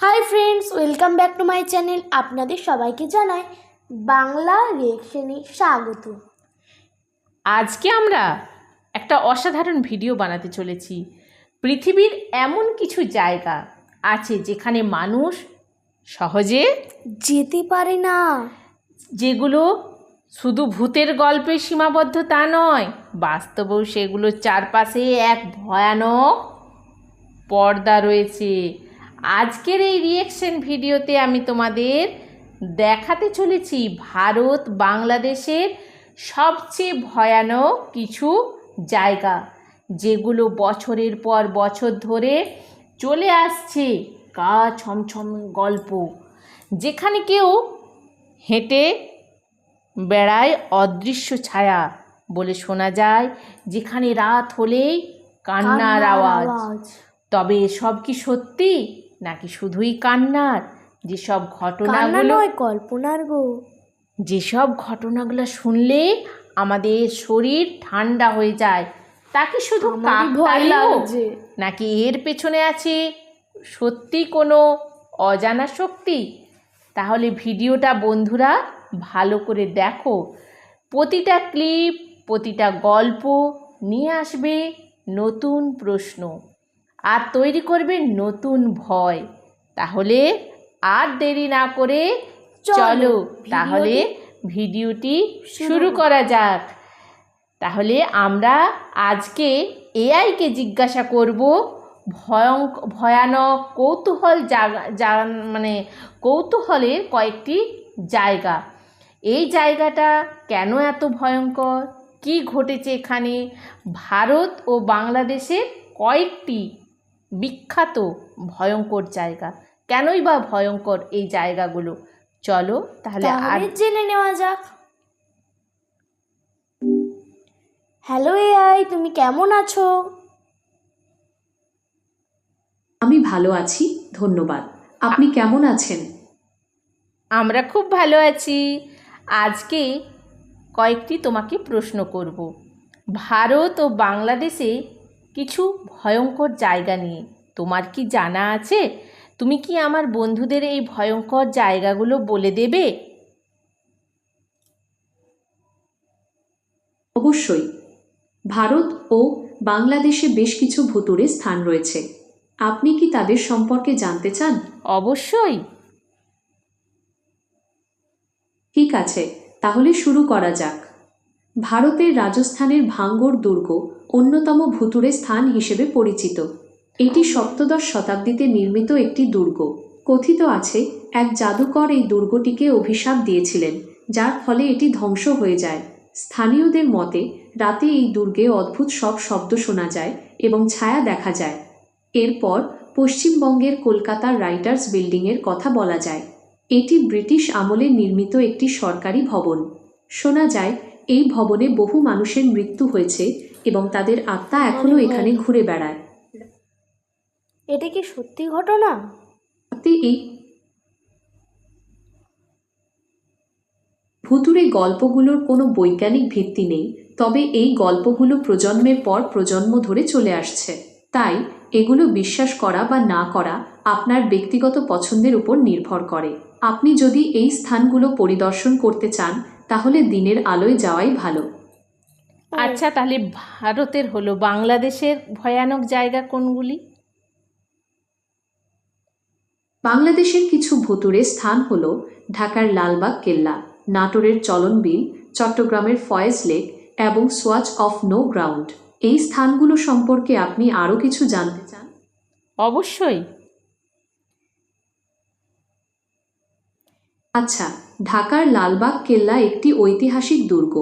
Hi friends, welcome back to my channel. আপনাদের সবাইকে জানাই বাংলা রিয়েকশনে স্বাগত। আজকে আমরা একটা অসাধারণ ভিডিও বানাতে চলেছি। পৃথিবীর এমন কিছু জায়গা আছে যেখানে মানুষ সহজে যেতে পারে না, যেগুলো শুধু ভূতের গল্পে সীমাবদ্ধ তা নয়, বাস্তবেও সেগুলোর চারপাশে এক ভয়ানক পর্দা রয়েছে। আজকের এই রিয়েকশন ভিডিওতে আমি তোমাদের দেখাতে চলেছি ভারত বাংলাদেশের সবচেয়ে ভয়ানক কিছু জায়গা, যেগুলো বছরের পর বছর ধরে চলে আসছে গা ছমছম গল্প, যেখানে কেউ হেঁটে বেড়ায় অদৃশ্য ছায়া বলে শোনা যায়, যেখানে রাত হলেই কান্নার আওয়াজ। তবে সব কি সত্যি নাকি শুধুই কান্নার? যেসব ঘটনাগুলো কল্পনার গো, যেসব ঘটনাগুলো শুনলে আমাদের শরীর ঠান্ডা হয়ে যায়, তাকে শুধু কাকতালীয় নাকি এর পেছনে আছে সত্যি কোনো অজানা শক্তি? তাহলে ভিডিওটা বন্ধুরা ভালো করে দেখো। প্রতিটা ক্লিপ, প্রতিটা গল্প নিয়ে আসবে নতুন প্রশ্ন আর তৈরি করবে নতুন ভয়। তাহলে আর দেরি না করে চলো তাহলে ভিডিওটি শুরু করা যাক। তাহলে আমরা আজকে এআইকে জিজ্ঞাসা করব ভয়ানক কৌতূহলের কয়েকটি জায়গা। এই জায়গাটা কেন এত ভয়ঙ্কর, কি ঘটেছে এখানে? ভারত ও বাংলাদেশের কয়েকটি বিখ্যাত ভয়ঙ্কর জায়গা, কেনই বা ভয়ঙ্কর এই জায়গাগুলো? চলো তাহলে আর জেনে নেওয়া যাক। হ্যালো এআই, তুমি কেমন আছো? আমি ভালো আছি, ধন্যবাদ। আপনি কেমন আছেন? আমরা খুব ভালো আছি। আজকে কয়েকটি তোমাকে প্রশ্ন করব ভারত ও বাংলাদেশে কিছু ভয়ঙ্কর জায়গা নিয়ে। তোমার কি জানা আছে? তুমি কি আমার বন্ধুদের এই ভয়ঙ্কর জায়গাগুলো বলে দেবে? অবশ্যই। ভারত ও বাংলাদেশে বেশ কিছু ভুতুড়ে স্থান রয়েছে। আপনি কি তাদের সম্পর্কে জানতে চান? অবশ্যই। ঠিক আছে, তাহলে শুরু করা যাক। ভারতের রাজস্থানের ভাঙ্গড় দুর্গ অন্যতম ভুতুড়ে স্থান হিসেবে পরিচিত। এটি সপ্তদশ শতাব্দীতে নির্মিত একটি দুর্গ। কথিত আছে এক জাদুকর এই দুর্গটিকে অভিশাপ দিয়েছিলেন, যার ফলে এটি ধ্বংস হয়ে যায়। স্থানীয়দের মতে রাতে এই দুর্গে অদ্ভুত সব শব্দ শোনা যায় এবং ছায়া দেখা যায়। এরপর পশ্চিমবঙ্গের কলকাতার রাইটার্স বিল্ডিংয়ের কথা বলা যায়। এটি ব্রিটিশ আমলে নির্মিত একটি সরকারি ভবন। শোনা যায় এই ভবনে বহু মানুষের মৃত্যু হয়েছে এবং তাদের আত্মা এখনও এখানে ঘুরে বেড়ায়। এটা কি সত্যি ঘটনা? এই ভুতুড়ে গল্পগুলোর কোনো বৈজ্ঞানিক ভিত্তি নেই, তবে এই গল্পগুলো প্রজন্মের পর প্রজন্ম ধরে চলে আসছে। তাই এগুলো বিশ্বাস করা বা না করা আপনার ব্যক্তিগত পছন্দের উপর নির্ভর করে। আপনি যদি এই স্থানগুলো পরিদর্শন করতে চান তাহলে দিনের আলোয় যাওয়াই ভালো। আচ্ছা, তাহলে ভারতের হলো, বাংলাদেশের ভয়ানক জায়গা কোনগুলি? বাংলাদেশের কিছু ভুতুড়ে স্থান হল ঢাকার লালবাগ কেল্লা, নাটোরের চলন বিল, চট্টগ্রামের ফয়েজ লেক এবং সোয়াচ অফ নো গ্রাউন্ড। এই স্থানগুলো সম্পর্কে আপনি আরও কিছু জানতে চান? অবশ্যই। আচ্ছা, ঢাকার লালবাগ কেল্লা একটি ঐতিহাসিক দুর্গ।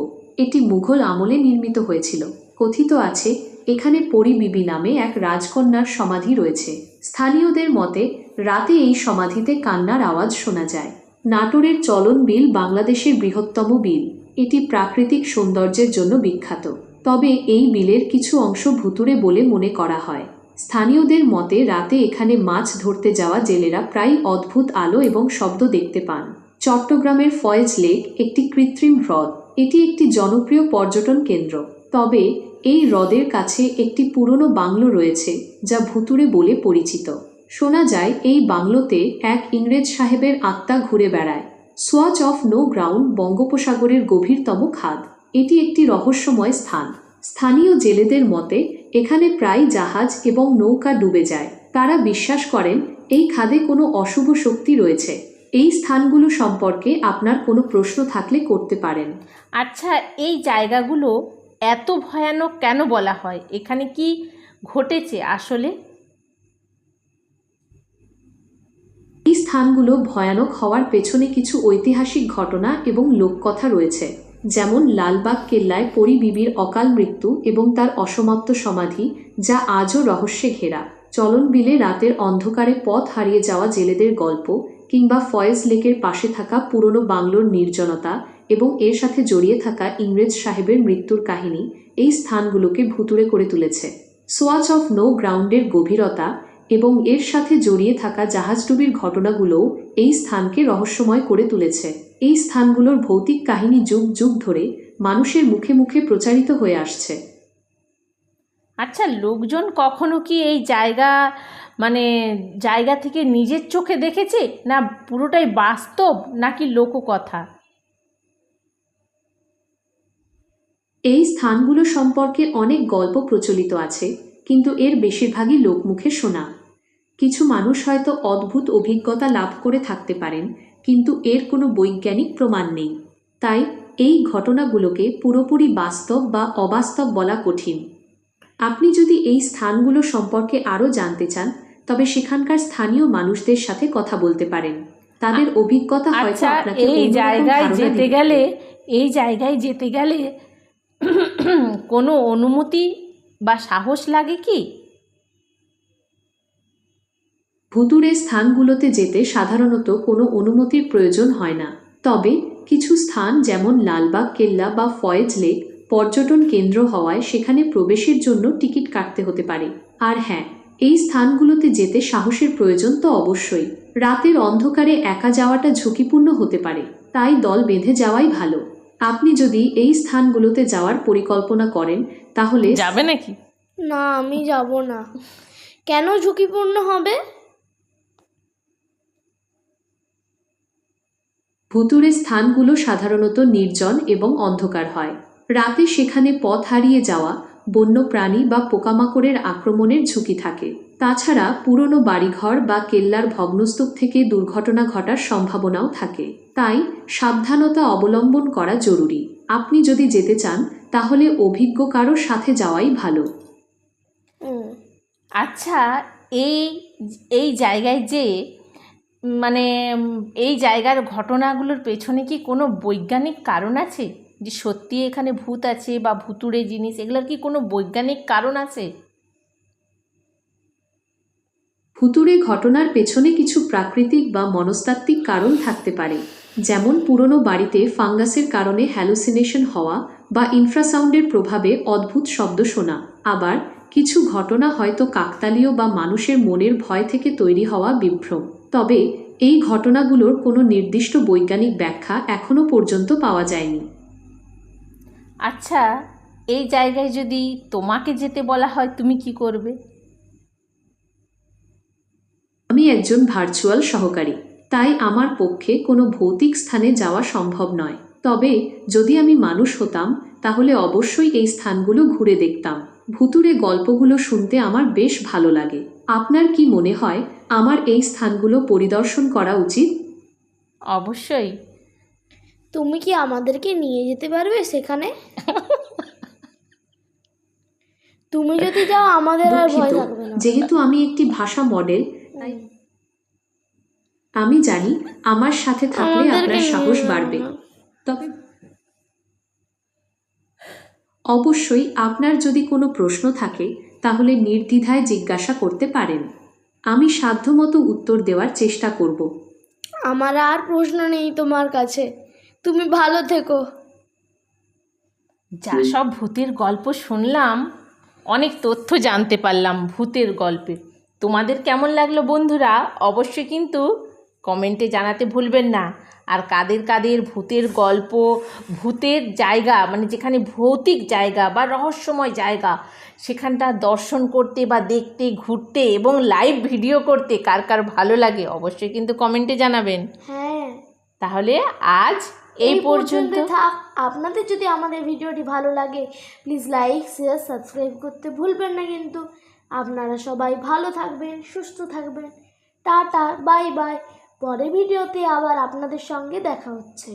এটি মুঘল আমলে নির্মিত হয়েছিল। কথিত আছে এখানে পরী বিবি নামে এক রাজকন্যার সমাধি রয়েছে। স্থানীয়দের মতে রাতে এই সমাধিতে কান্নার আওয়াজ শোনা যায়। নাটোরের চলন বিল বাংলাদেশের বৃহত্তম বিল। এটি প্রাকৃতিক সৌন্দর্যের জন্য বিখ্যাত, তবে এই বিলের কিছু অংশ ভুতুড়ে বলে মনে করা হয়। স্থানীয়দের মতে রাতে এখানে মাছ ধরতে যাওয়া জেলেরা প্রায়ই অদ্ভুত আলো এবং শব্দ দেখতে পান। চট্টগ্রামের ফয়েজ লেক একটি কৃত্রিম হ্রদ। এটি একটি জনপ্রিয় পর্যটন কেন্দ্র, তবে এই হ্রদের কাছে একটি পুরনো বাংলো রয়েছে যা ভুতুড়ে বলে পরিচিত। শোনা যায় এই বাংলোতে এক ইংরেজ সাহেবের আত্মা ঘুরে বেড়ায়। সোয়াচ অফ নো গ্রাউন্ড বঙ্গোপসাগরের গভীরতম খাদ। এটি একটি রহস্যময় স্থান। স্থানীয় জেলেদের মতে এখানে প্রায় জাহাজ এবং নৌকা ডুবে যায়। তারা বিশ্বাস করেন এই খাদে কোনো অশুভ শক্তি রয়েছে। এই স্থানগুলো সম্পর্কে আপনার কোনো প্রশ্ন থাকলে করতে পারেন। আচ্ছা, এই জায়গাগুলো এত ভয়ানক কেন বলা হয়? এখানে কি ঘটেছে আসলে? এই স্থানগুলো ভয়ানক হওয়ার পেছনে কিছু ঐতিহাসিক ঘটনা এবং লোককথা রয়েছে, যেমন লালবাগ কেল্লায় পরী বিবির অকাল মৃত্যু এবং তার অসমাপ্ত সমাধি, যা আজও রহস্যে ঘেরা। চলন বিলে রাতের অন্ধকারে পথ হারিয়ে যাওয়া জেলেদের গল্প, কিংবা ফয়েজ লেকের পাশে থাকা পুরনো বাংলোর নির্জনতা এবং এর সাথে জড়িয়ে থাকা ইংরেজ সাহেবের মৃত্যুর কাহিনী এই স্থানগুলোকে ভুতুড়ে করে তুলেছে। সোয়াচ অফ নো গ্রাউন্ডের গভীরতা এবং এর সাথে জড়িয়ে থাকা জাহাজডুবির ঘটনাগুলোও এই স্থানকে রহস্যময় করে তুলেছে। এই স্থানগুলোর ভৌতিক কাহিনী যুগ যুগ ধরে মানুষের মুখে মুখে প্রচারিত হয়ে আসছে। আচ্ছা, লোকজন কখনো কি এই জায়গা থেকে নিজের চোখে দেখেছে, না পুরোটাই বাস্তব নাকি লোককথা? এই স্থানগুলো সম্পর্কে অনেক গল্প প্রচলিত আছে, কিন্তু এর বেশিরভাগই লোকমুখে শোনা। কিছু মানুষ হয়তো অদ্ভুত অভিজ্ঞতা লাভ করে থাকতে পারেন, কিন্তু এর কোনো বৈজ্ঞানিক প্রমাণ নেই। তাই এই ঘটনাগুলোকে পুরোপুরি বাস্তব বা অবাস্তব বলা কঠিন। আপনি যদি এই স্থানগুলো সম্পর্কে আরও জানতে চান, তবে সেখানকার স্থানীয় মানুষদের সাথে কথা বলতে পারেন। তাদের অভিজ্ঞতা হয়তো আচ্ছা, আপনাকে এই অন্যরকম জায়গায় ধারণা যেতে দিতে গেলে পারে। এই জায়গায় যেতে গেলে কোনো অনুমতি বা সাহস লাগে কি? ভুতুড়ে স্থানগুলোতে যেতে সাধারণত কোনো অনুমতির প্রয়োজন হয় না, তবে কিছু স্থান যেমন লালবাগ কেল্লা বা ফয়েজ লেক পর্যটন কেন্দ্র হওয়ায় সেখানে প্রবেশের জন্য টিকিট কাটতে হতে পারে। আর হ্যাঁ, এই স্থানগুলোতে যেতে সাহসের প্রয়োজন তো অবশ্যই। রাতের অন্ধকারে একা যাওয়াটা ঝুঁকিপূর্ণ হতে পারে, তাই দল বেঁধে যাওয়াই ভালো। আপনি যদি এই স্থানগুলোতে যাওয়ার পরিকল্পনা করেন, তাহলে যাবে নাকি? না, আমি যাব না। কেন ঝুঁকিপূর্ণ হবে? ভুতুড়ে স্থানগুলো সাধারণত নির্জন এবং অন্ধকার হয়। রাতে সেখানে পথ হারিয়ে যাওয়া, বন্য প্রাণী বা পোকামাকড়ের আক্রমণের ঝুঁকি থাকে। তাছাড়া পুরনো বাড়িঘর বা কেল্লার ভগ্নস্তূপ থেকে দুর্ঘটনা ঘটার সম্ভাবনাও থাকে। তাই সাবধানতা অবলম্বন করা জরুরি। আপনি যদি যেতে চান, তাহলে অভিজ্ঞ কারোর সাথে যাওয়াই ভালো। আচ্ছা, এই এই জায়গায় যে মানে এই জায়গার ঘটনাগুলোর পেছনে কি কোনো বৈজ্ঞানিক কারণ আছে? যে সত্যি এখানে ভূত আছে বা ভুতুড়ে জিনিস, এগুলোর কি কোনো বৈজ্ঞানিক কারণ আছে? ভুতুড়ে ঘটনার পেছনে কিছু প্রাকৃতিক বা মনস্তাত্ত্বিক কারণ থাকতে পারে, যেমন পুরনো বাড়িতে ফাঙ্গাসের কারণে হ্যালুসিনেশন হওয়া বা ইনফ্রাসাউন্ডের প্রভাবে অদ্ভুত শব্দ শোনা। আবার কিছু ঘটনা হয়তো কাকতালীয় বা মানুষের মনের ভয় থেকে তৈরি হওয়া বিভ্রম। তবে এই ঘটনাগুলোর কোনো নির্দিষ্ট বৈজ্ঞানিক ব্যাখ্যা এখনও পর্যন্ত পাওয়া যায়নি। আচ্ছা, এই জায়গায় যদি তোমাকে যেতে বলা হয়, তুমি কি করবে? আমি একজন ভার্চুয়াল সহকারী, তাই আমার পক্ষে কোনো ভৌতিক স্থানে যাওয়া সম্ভব নয়। তবে যদি আমি মানুষ হতাম, তাহলে অবশ্যই এই স্থানগুলো ঘুরে দেখতাম। ভুতুড়ে গল্পগুলো শুনতে আমার বেশ ভালো লাগে। আপনার কি মনে হয় আমার এই স্থানগুলো পরিদর্শন করা উচিত? অবশ্যই। তুমি কি আমাদেরকে নিয়ে যেতে পারবে সেখানে? তুমি যদি যাও আমাদের আর ভয় দুঃখিত, থাকবে না। যেহেতু আমি একটি ভাষা মডেল, তাই আমি জানি আমার সাথে থাকলে আমাদেরকে আপনার নিয়ে সাহস যাও বাড়বে। না। তবে অবশ্যই আপনার যদি কোনো প্রশ্ন থাকে, তাহলে নির্দ্বিধায় জিজ্ঞাসা করতে পারেন। আমি সাধ্যমতো উত্তর দেওয়ার চেষ্টা করব। আমার আর প্রশ্ন নেই তোমার কাছে। তুমি ভালো থেকো। যা সব ভূতের গল্প শুনলাম, অনেক তথ্য জানতে পারলাম ভূতের গল্পে। তোমাদের কেমন লাগলো বন্ধুরা? অবশ্যই কিন্তু কমেন্টে জানাতে ভুলবেন না। আর কাদের কাদের ভূতের গল্প, ভূতের জায়গা মানে যেখানে ভৌতিক জায়গা বা রহস্যময় জায়গা সেখানটা দর্শন করতে বা দেখতে, ঘুরতে এবং লাইভ ভিডিও করতে কার কার ভালো লাগে অবশ্যই কিন্তু কমেন্টে জানাবেন। হ্যাঁ, তাহলে আজ এই পর্যন্ত। থাক। আপনাদের যদি আমাদের ভিডিওটি ভালো লাগে প্লিজ লাইক, শেয়ার, সাবস্ক্রাইব করতে ভুলবেন না কিন্তু। আপনারা সবাই ভালো থাকবেন, সুস্থ থাকবেন। Tata, bye bye. পরের ভিডিওতে আবার আপনাদের সঙ্গে দেখা হচ্ছে।